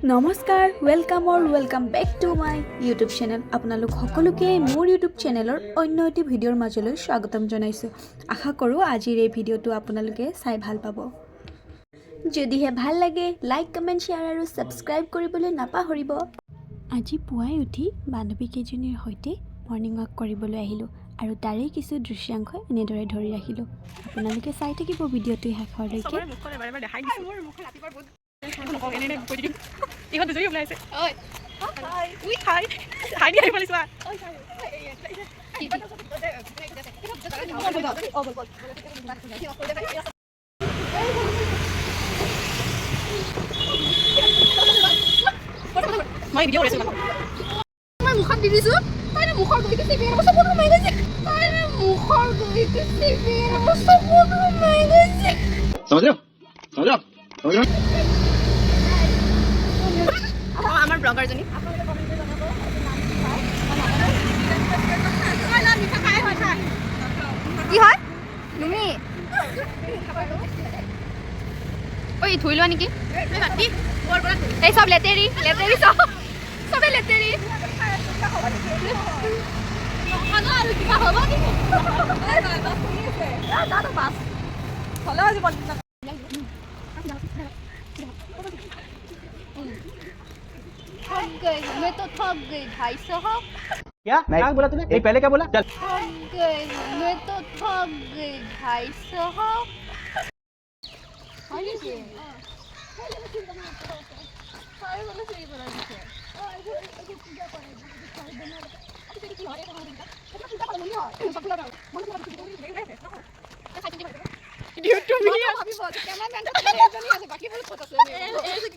নমস্কাৰ welcome back to my YouTube channel. আপোনালোক সকলোকে মোৰ ইউটিউব চেনেলৰ অন্য এটি ভিডিঅ'ৰ মাজলৈ স্বাগতম জনাইছোঁ। আশা কৰোঁ আজিৰ এই ভিডিঅ'টো আপোনালোকে চাই ভাল পাব। যদিহে ভাল লাগে লাইক কমেণ্ট শ্বেয়াৰ আৰু ছাবস্ক্ৰাইব কৰিবলৈ নাপাহৰিব। আজি পুৱাই উঠি বান্ধৱী কেইজনীৰ সৈতে মৰ্ণিং ৱাক কৰিবলৈ আহিলোঁ আৰু তাৰে কিছু দৃশ্যাংশ এনেদৰে ধৰি ৰাখিলোঁ। আপোনালোকে চাই থাকিব ভিডিঅ'টো শেষলৈকে। ইহঁত দুজনী ওলাইছে ঐ হাই উই হাই হাই দি আহিব লাগিছে মই ভিডিঅ' কৰিছো মই মুখত দি দিছো তাইনে মুখৰ গলিতে চেপি আৰু সব সোমাই গৈছে তাইনে মুখৰ গলিতে চেপি আৰু সব সোমাই গৈছে समझ रहे हो আমাৰ ব্লগাৰ জনী কি হয় তুমি ওই ধুই লোৱা নেকি এই সব লেতেৰি সবে লেতেৰি ठग गई मैं तो थक गई भाई साहब क्या क्या बोला तूने नहीं पहले क्या बोला चल थक गई मैं तो थक गई भाई साहब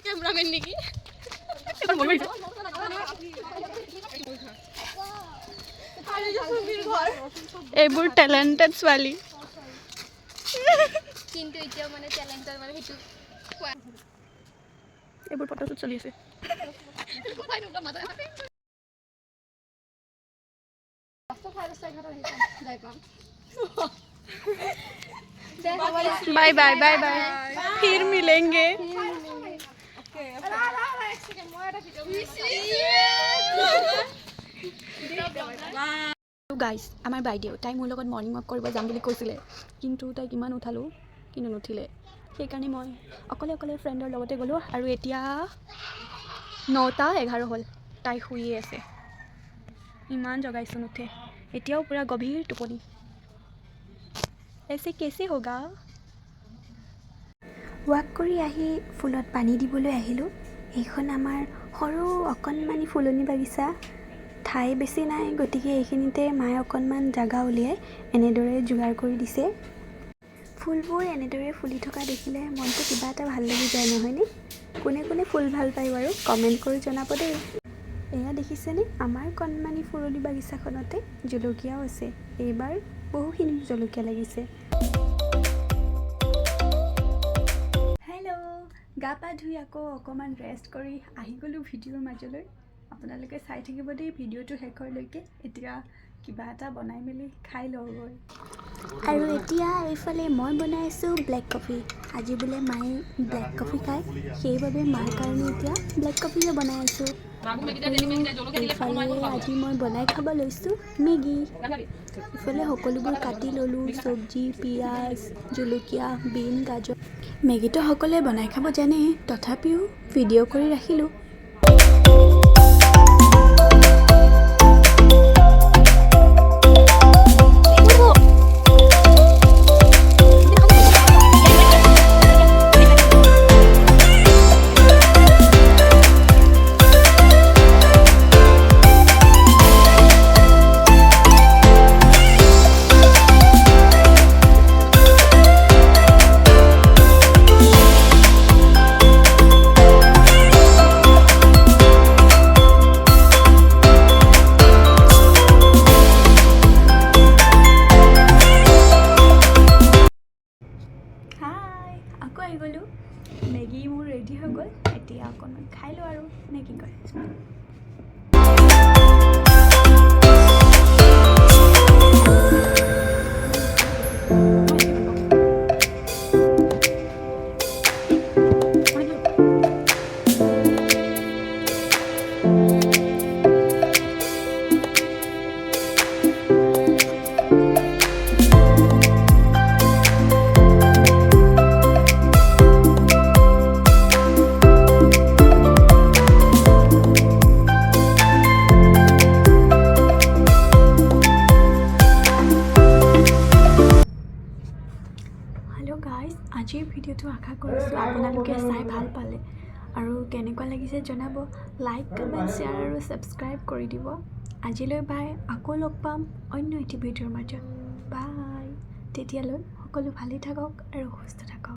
कैमरामैन নেকি এইবোৰ টেলেন্টেড ছোৱালী কিন্তু এতিয়া মানে টেলেন্টেড মানে হেতু এইবোৰ ফটোশুট চলি আছে बाय बाय बाय बाय फिर मिलेंगे গাইজ আমাৰ বাইদেউ তাই মোৰ লগত মৰ্ণিং ৱাক কৰিব যাম বুলি কৈছিলে, কিন্তু তাইক ইমান উঠালোঁ কিন্তু নুঠিলে। সেইকাৰণে মই অকলে ফ্ৰেণ্ডৰ লগতে গ'লোঁ আৰু এতিয়া 9:11 হ'ল। তাই শুইয়ে আছে, ইমান জগাইছোঁ নুঠে, এতিয়াও পূৰা গভীৰ টোপনি। এছে কেছে হোগা। ৱাক কৰি আহি ফুলত পানী দিবলৈ আহিলোঁ। এইখন আমাৰ সৰু অকণমানি ফুলনি বাগিচা, ঠাই বেছি নাই, গতিকে এইখিনিতে মায়ে অকণমান জাগা উলিয়াই এনেদৰে যোগাৰ কৰি দিছে। ফুলবোৰ এনেদৰে ফুলি থকা দেখিলে মনটো কিবা এটা ভাল লাগি যায় নহয়নে? কোনে কোনে ফুল ভাল পায় বাৰু কমেণ্ট কৰি জনাব দেই। এয়া দেখিছেনে আমাৰ কণমানি ফুলনি বাগিচাখনতে জলকীয়াও আছে। এইবাৰ বহুখিনি জলকীয়া লাগিছে। গা পা ধুই আকৌ অকণমান ৰেষ্ট কৰি আহি গ'লোঁ ভিডিঅ'ৰ মাজলৈ। আপোনালোকে চাই থাকিব দেই ভিডিঅ'টো শেষলৈকে। এতিয়া কিবা এটা বনাই মেলি খাই লওঁগৈ। আৰু এতিয়া এইফালে মই বনাই আছোঁ ব্লেক কফি। আজি বোলে মায়ে ব্লেক কফি খায়, সেইবাবে মাৰ কাৰণে এতিয়া ব্লেক কফিয়ে বনাই আছোঁ। এইফালে আজি মই বনাই খাব লৈছোঁ মেগী। ইফালে সকলোবোৰ কাটি ল'লোঁ, চব্জি, পিঁয়াজ, জলকীয়া, বিন, গাজৰ। মেগীটো সকলোৱে বনাই খাব জানে, তথাপিও ভিডিঅ' কৰি ৰাখিলোঁ। মেগী মোৰ ৰেডি হৈ গ'ল, এতিয়া অকণমান খাই লওঁ আৰু নে কি কয়। গাইজ আজিৰ ভিডিঅ'টো আশা কৰিছোঁ আপোনালোকে চাই ভাল পালে আৰু কেনেকুৱা লাগিছে জনাব লাইক কমেণ্ট শ্বেয়াৰ আৰু ছাবস্ক্ৰাইব কৰি দিব আজিলৈ বাই আকৌ লগ পাম অন্য এটি ভিডিঅ'ৰ মাজত বাই তেতিয়ালৈ সকলো ভালে থাকক আৰু সুস্থ থাকক